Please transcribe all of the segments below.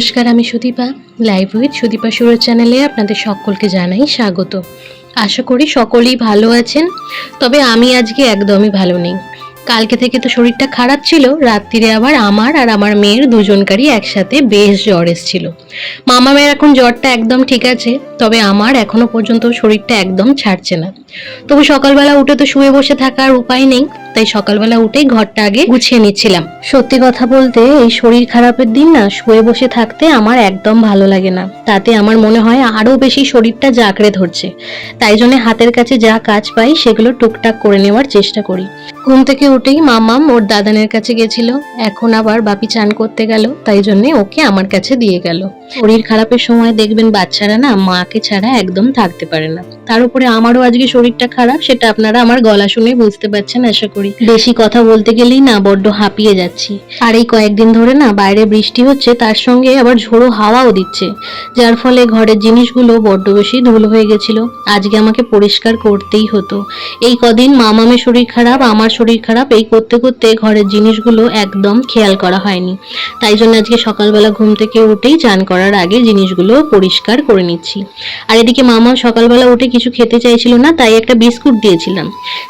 নমস্কার, আমি Sudipa. Live with Sudipa Suraj চ্যানেলে আপনাদের সকলকে জানাই স্বাগত। আশা করি সকলেই ভালো আছেন। তবে আমি আজকে একদমই ভালো নেই। কালকে থেকে তো শরীরটা খারাপ ছিল, রাত্রিরে আবার আমার আর আমার মেয়ের দুজনকারই একসাথে বেশ জ্বর এসেছিল। মামা মেয়ের এখন জ্বরটা একদম ঠিক আছে, তবে আমার এখনো পর্যন্ত শরীরটা একদম ছাড়ছে না। তবু সকালবেলা উঠে তো শুয়ে বসে থাকার উপায় নেই, তাই সকালবেলা উঠেই ঘরটা আগে গুছিয়ে নিচ্ছিলাম। সত্যি কথা বলতে এই শরীর খারাপের দিন না শুয়ে বসে থাকতে আমার একদম ভালো লাগে না। তাতে আমার মনে হয় আরো বেশি শরীরটা জাঁকড়ে ধরছে। তাই জন্য হাতের কাছে যা কাজ পাই সেগুলো টুকটাক করে নেওয়ার চেষ্টা করি। ঘুম থেকে উঠেই মামাম ওর দাদানের কাছে গেছিল, এখন আবার বাপি চান করতে গেল, তাই জন্য ওকে আমার কাছে দিয়ে গেল। শরীর খারাপের সময় দেখবেন বাচ্চারা না মাকে ছাড়া একদম থাকতে পারে না। তার উপরে আমারও আজকে শরীরটা খারাপ, সেটা আপনারা আমার গলা শুনে বুঝতে পারছেন আশা করি। বেশি কথা বলতে গেলেই না বড্ড হাঁপিয়ে যাচ্ছি। আর এই কয়েকদিন ধরে না বাইরে বৃষ্টি হচ্ছে, তার সঙ্গে আবার ঝোড়ো হাওয়াও দিচ্ছে, যার ফলে ঘরের জিনিসগুলো বড্ড বেশি ধুলো হয়ে গেছিল। আজকে আমাকে পরিষ্কার করতেই হতো। এই কদিন মামামের শরীর খারাপ, আমার শরীর খারাপ, এই করতে করতে ঘরের জিনিসগুলো একদম খেয়াল করা হয়নি। তাই জন্য আজকে সকালবেলা ঘুম থেকে উঠেই চান করার আগে জিনিসগুলো পরিষ্কার করে নিচ্ছি। আর এদিকে মামা সকালবেলা উঠে কিছু খেতে চাইছিল না, তাই একটা বিস্কুট দিয়েছিলাম।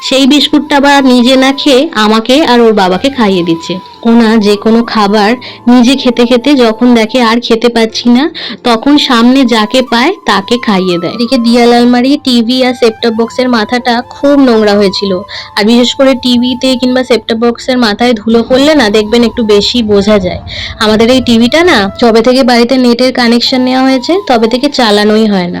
সেই বিস্কুটটা আবার নিজে না খেয়ে আমাকে আর ওর বাবাকে খাইয়ে দিচ্ছে। ওনা যে কোনো খাবার নিজে খেতে খেতে যখন দেখে আর খেতে পাচ্ছি না, তখন সামনে যাকে পায় তাকে খাইয়ে দেয়। এদিকে দিয়াল আলমারি, টিভি আর সেটটপ বক্সের মাথাটা খুব নোংরা হয়েছিল। আর বিশেষ করে টিভিতে কিংবা সেটটপ বক্সের মাথায় ধুলো পড়লে না দেখবেন একটু বেশি বোঝা যায়। আমাদের এই টিভিটা না যবে থেকে বাড়িতে নেটের কানেকশন নেওয়া হয়েছে তবে থেকে চালানোই হয় না।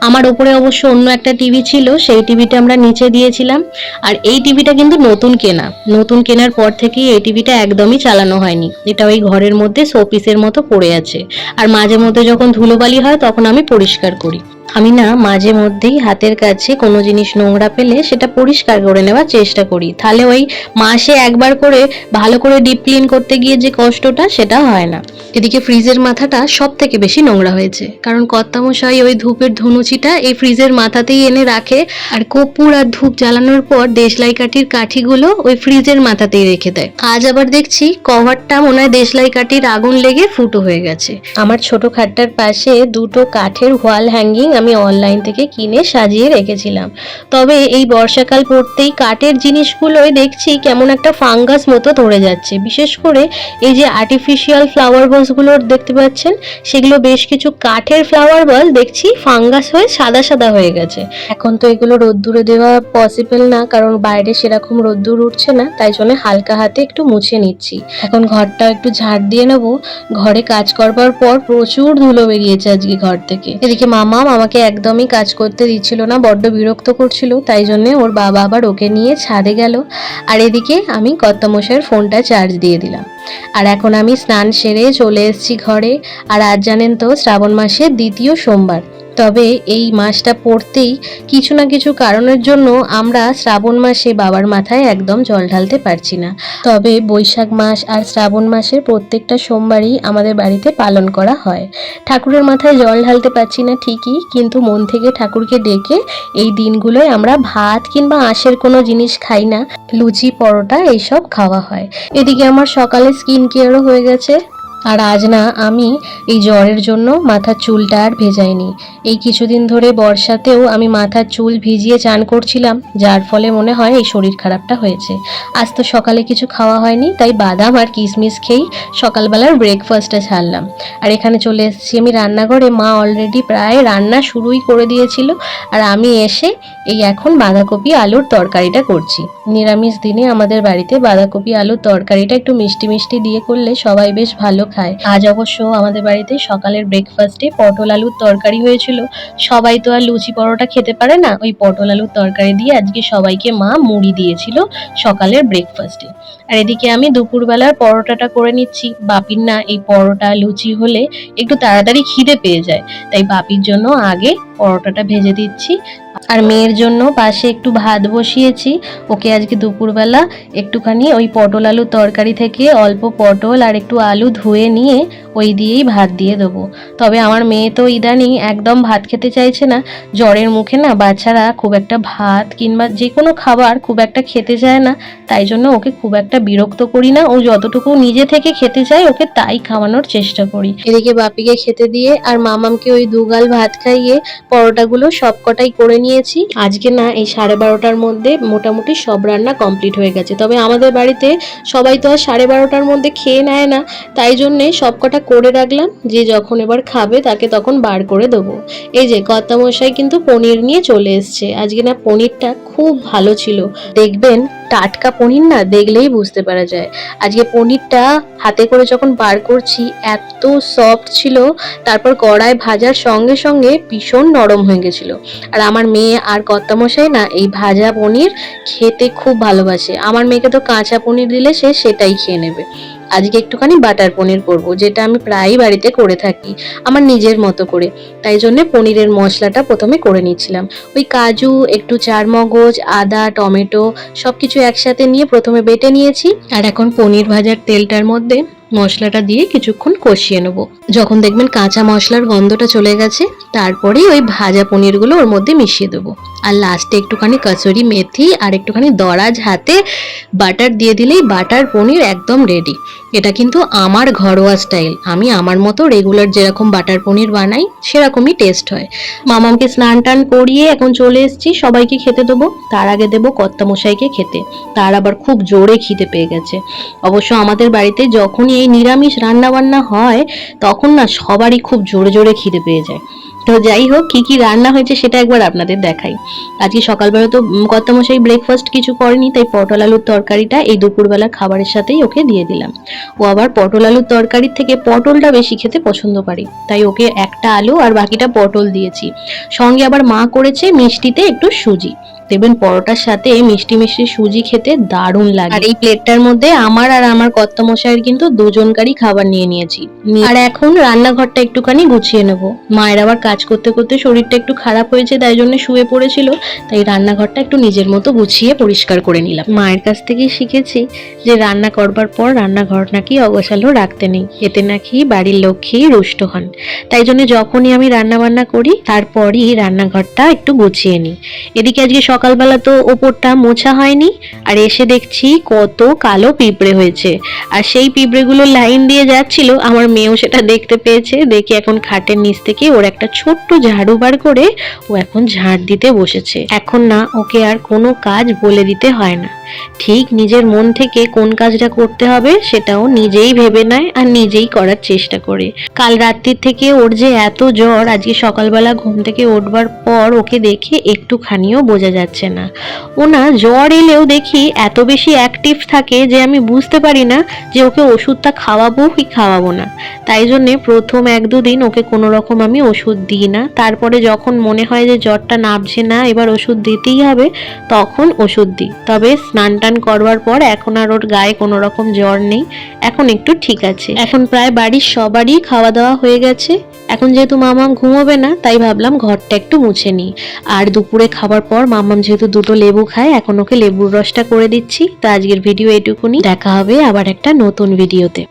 আমার উপরে অবশ্য অন্য একটা টিভি ছিল, সেই টিভিটা আমরা নিচে দিয়েছিলাম। আর এই টিভিটা কিন্তু নতুন কেনার পর থেকেই এই টিভিটা একদমই চালানো হয়নি। এটা ওই ঘরের মধ্যে শোপিসের মতো পড়ে আছে। আর মাঝে মধ্যে যখন ধুলোবালি হয় তখন আমি পরিষ্কার করি। আমি না মাঝে মধ্যেই হাতের কাছে কোনো জিনিস নোংরা পেলে সেটা পরিষ্কার করে নেওয়ার চেষ্টা করি, তাহলে ওই মাসে একবার করে ভালো করে ডিপ ক্লিন করতে গিয়ে যে কষ্টটা সেটা হয় না। এদিকে ফ্রিজের মাথাটা সব থেকে বেশি নোংরা হয়েছে, কারণ কর্তামশাই ওই ধূপের ধুনুচিটা এই ফ্রিজের মাথাতেই এনে রাখে, আর কর্পূর আর ধূপ জ্বালানোর পর দেশলাই কাঠির কাঠিগুলো ওই ফ্রিজের মাথাতেই রেখে দেয়। আজ আবার দেখছি কভারটা মনে হয় দেশলাই কাঠির আগুন লেগে ফুটো হয়ে গেছে। আমার ছোট খাটটার পাশে দুটো কাঠের ওয়াল হ্যাঙ্গিং আমি অনলাইন থেকে কিনে সাজিয়ে রেখেছিলাম। তবে এই বর্ষাকাল পড়তেই কাঠের জিনিসগুলোই দেখছি কেমন একটা ফাঙ্গাস মতো ধরে যাচ্ছে। বিশেষ করে এই যে আর্টিফিশিয়াল ফ্লাওয়ার ভাসগুলোর দেখতে পাচ্ছেন, সেগুলো বেশ কিছু কাঠের ফ্লাওয়ার ভাস দেখছি ফাঙ্গাস হয়ে সাদা সাদা হয়ে গেছে। এখন তো এগুলো রোদ্দুরে দেওয়া পসিবল না, কারণ বাইরে সেরকম রোদ্দুর উঠছে না, তাই জন্য হালকা হাতে একটু মুছে নিচ্ছি। এখন ঘরটা একটু ঝাড় দিয়ে নেবো। ঘরে কাজ করবার পর প্রচুর ধুলো বেরিয়েছে আজকে ঘর থেকে। এদিকে মামা আমাকে একদমই কাজ করতে দিচ্ছিল না, বড্ড বিরক্ত করছিল, তাই জন্য ওর বাবা আবার ওকে নিয়ে ছাদে গেল। আর এদিকে আমি কর্তামশাইয়ের ফোনটা চার্জ দিয়ে দিলাম। আর এখন আমি স্নান সেরে চলে এসেছি ঘরে। আর আজ জানেন তো শ্রাবণ মাসের দ্বিতীয় সোমবার। তবে এই মাসটা পড়তেই কিছু না কিছু কারণের জন্য আমরা শ্রাবণ মাসে বাবার মাথায় একদম জল ঢালতে পারছি না। তবে বৈশাখ মাস আর শ্রাবণ মাসের প্রত্যেকটা সোমবারই আমাদের বাড়িতে পালন করা হয়। ঠাকুরের মাথায় জল ঢালতে পারছি না ঠিকই, কিন্তু মন থেকে ঠাকুরকে ডেকে এই দিনগুলোয় আমরা ভাত কিংবা আঁশের কোনো জিনিস খাই না, লুচি পরোটা এইসব খাওয়া হয়। এদিকে আমার সকালে স্কিন কেয়ারও হয়ে গেছে। আর আজ না আমি এই জ্বরের জন্য মাথার চুলটা আর ভেজাইনি। এই কিছুদিন ধরে বর্ষাতেও আমি মাথার চুল ভিজিয়ে চান করছিলাম, যার ফলে মনে হয় এই শরীর খারাপটা হয়েছে। আজ তো সকালে কিছু খাওয়া হয়নি, তাই বাদাম আর কিশমিশ খেয়েই সকালবেলার ব্রেকফাস্টটা ছাড়লাম। আর এখানে চলে এসেছি আমি রান্নাঘরে। মা অলরেডি প্রায় রান্না শুরুই করে দিয়েছিল, আর আমি এসে এই এখন বাঁধাকপি আলুর তরকারিটা করছি। নিরামিষ দিনে আমাদের বাড়িতে বাঁধাকপি আলুর তরকারিটা একটু মিষ্টি মিষ্টি দিয়ে করলে সবাই বেশ ভালো খায়। আজ অবশ্য আমাদের বাড়িতে সকালের ব্রেকফাস্টে পটল আলুর তরকারি হয়েছিল। সবাই তো আর লুচি পরোটা খেতে পারে না, ওই পটল আলুর তরকারি দিয়ে আজকে সবাইকে মা মুড়ি দিয়েছিল সকালের ব্রেকফাস্টে। আর এদিকে আমি দুপুরবেলার পরোটাটা করে নিচ্ছি। বাপির না এই পরোটা লুচি হলে একটু তাড়াতাড়ি খিদে পেয়ে যায়, তাই বাপির জন্য আগে পরোটাটা ভেজে দিচ্ছি। আর মেয়ের জন্য পাশে একটু ভাত বসিয়েছি। ওকে আজকে দুপুরবেলা একটুখানি ওই পটল আলুর তরকারি থেকে অল্প পটল আর একটু আলু ধুয়ে নিয়ে ওই দিয়েই ভাত দিয়ে দেবো। তবে আমার মেয়ে তো ইদানিং একদম ভাত খেতে চাইছে না। জ্বরের মুখে না বাচ্চারা খুব একটা ভাত কিংবা যে কোনো খাবার খুব একটা খেতে চায় না, তাই জন্য ওকে খুব একটা বিরক্ত করি না। ও যতটুকু নিজে থেকে খেতে চায় ওকে তাই খাওয়ানোর চেষ্টা করি। এদিকে বাপিকে খেতে দিয়ে আর মামামকে ওই দুগাল ভাত খাইয়ে পরোটাগুলো সবকটাই করে নিয়েছি। আজকে না এই 12:30টার মধ্যে মোটামুটি সব রান্না কমপ্লিট হয়ে গেছে। তবে আমাদের বাড়িতে সবাই তো আর 12:30টার মধ্যে খেয়ে নেয় না, তাই জন্যে সবকটা করে রাখলাম, যে যখন এবার খাবে তাকে তখন বার করে দেবো। এই যে কর্তামশাই কিন্তু পনির নিয়ে চলে এসছে। আজকে না পনিরটা খুব ভালো ছিল, দেখবেন টাটকা পনির না দেখলেই বুঝতে পারা যায়। আজকে পনিরটা হাতে করে যখন বার করছি এত সফট ছিল, তারপর কড়ায় ভাজার সঙ্গে সঙ্গে ভীষণ নরম হয়ে গেছিল। আর আমার মেয়ে আর কর্তামশাই না এই ভাজা পনির খেতে খুব ভালোবাসে। আমার মেয়েকে তো কাঁচা পনির দিলে সে সেটাই খেয়ে নেবে। আজকে একটুখানি বাটার পনির করব, যেটা আমি প্রায়ই বাড়িতে করে থাকি আমার নিজের মতো করে। তাই জন্য পনিরের মশলাটা প্রথমে করে নিচ্ছিলাম। ওই কাজু, একটু চারমগজ, আদা, টমেটো সবকিছু একসাথে নিয়ে প্রথমে বেটে নিয়েছি। আর এখন পনির ভাজার তেলটার মধ্যে মশলাটা দিয়ে কিছুক্ষণ কষিয়ে নেবো। যখন দেখবেন কাঁচা মশলার গন্ধটা চলে গেছে, তারপরেই ওই ভাজা পনিরগুলো ওর মধ্যে মিশিয়ে দেবো। আর লাস্টে একটুখানি কসুরি মেথি আর একটুখানি দরাজ হাতে বাটার দিয়ে দিলেই বাটার পনির একদম রেডি। এটা কিন্তু আমার ঘরোয়া স্টাইল, আমি আমার মতো রেগুলার যেরকম বাটার পনির বানাই সেরকমই টেস্ট হয়। মামামকে স্নান টান করিয়ে এখন চলে এসেছি সবাইকে খেতে দেবো। তার আগে দেবো কর্তামশাইকে খেতে, তার আবার খুব জোরে খিদে পেয়ে গেছে। অবশ্য আমাদের বাড়িতে যখনই এই নিরামিষ রান্না বান্না হয় তখন না সবারই খুব জোরে জোরে খিদে পেয়ে যায়। তো যাই হোক, কি কি রান্না হয়েছে সেটা একবার আপনাদের দেখাই। আজকে সকালবেলা তো কর্তামশাই ব্রেকফাস্ট কিছু করেনি, তাই পটল আলুর তরকারিটা এই দুপুরবেলা খাবারের সাথেই ওকে দিয়ে দিলাম। ও আবার পটল আলুর তরকারির থেকে পটলটা বেশি খেতে পছন্দ করে, তাই ওকে একটা আলু আর বাকিটা পটল দিয়েছি। সঙ্গে আবার মা করেছে মিষ্টিতে একটু সুজি। দেখবেন পরোটার সাথে মিষ্টি মিষ্টি সুজি খেতে দারুণ লাগে। আর এই প্লেটটার মধ্যে আমার আর আমার কর্তামশাইয়ের কিন্তু দুজনকারই খাবার নিয়ে নিয়েছি। আর এখন রান্নাঘরটা একটুখানি গুছিয়ে নেব। মায়ের আবার কাজ করতে করতে শরীরটা একটু খারাপ হয়েছে, তাই জন্য শুয়ে পড়েছিল, তাই রান্নাঘরটা একটু নিজের মতো গুছিয়ে পরিষ্কার করে নিলাম। মায়ের কাছ থেকেই শিখেছি যে রান্না করবার পর রান্নাঘর নাকি অগোছালো রাখতে নেই, এতে নাকি বাড়ির লক্ষ্মী রুষ্ট হন। তাই জন্য যখনই আমি রান্না বান্না করি তারপরই রান্নাঘরটা একটু গুছিয়ে নিই। এদিকে আজকে সকালবেলা তো ওপরটা মোছা হয়নি, আর এসে দেখছি কত কালো পিঁপড়ে হয়েছে। আর সেই পিঁপড়েগুলো লাইন দিয়ে যাচ্ছিল, আমার মেয়েও সেটা দেখতে পেয়েছে। দেখি এখন খাটের নিচ থেকে ওর একটা ছোট্ট ঝাড়ু বার করে ও এখন ঝাড় দিতে বসেছে। এখন না ওকে আর কোনো কাজ বলে দিতে হয় না, ঠিক নিজের মন থেকে কোন কাজটা করতে হবে সেটাও নিজেই ভেবে নেয় আর নিজেই করার চেষ্টা করে। কাল রাত্রির থেকে ওর যে এত জ্বর, আজকে সকালবেলা ঘুম থেকে উঠবার পর ওকে দেখে একটুখানিও বোঝা যাচ্ছে না। ও না জ্বর এলেও দেখি এত বেশি অ্যাক্টিভ থাকে যে আমি বুঝতে পারি না যে ওকে ওষুধটা খাওয়াবো কি খাওয়াবো না। তাই জন্যে প্রথম 1-2 দিন ওকে কোনো রকম আমি ওষুধ দিই না। তারপরে যখন মনে হয় যে জ্বরটা নামছে না, এবার ওষুধ দিতেই হবে, তখন ওষুধ দিই। তবে স্নান টান করবার পর এখন আর ওর গায়ে কোনো রকম জ্বর নেই, এখন একটু ঠিক আছে। এখন প্রায় বাড়ির সবারই খাওয়া দাওয়া হয়ে গেছে। এখন যেহেতু মামাম ঘুমোবে না, তাই ভাবলাম ঘরটা একটু মুছে নিই। আর দুপুরে খাবার পর মামাম যেহেতু 2টো লেবু খায়, এখন ওকে লেবুর রসটা করে দিচ্ছি। তো আজকের ভিডিও এটুকুনি, দেখা হবে আবার একটা নতুন ভিডিওতে।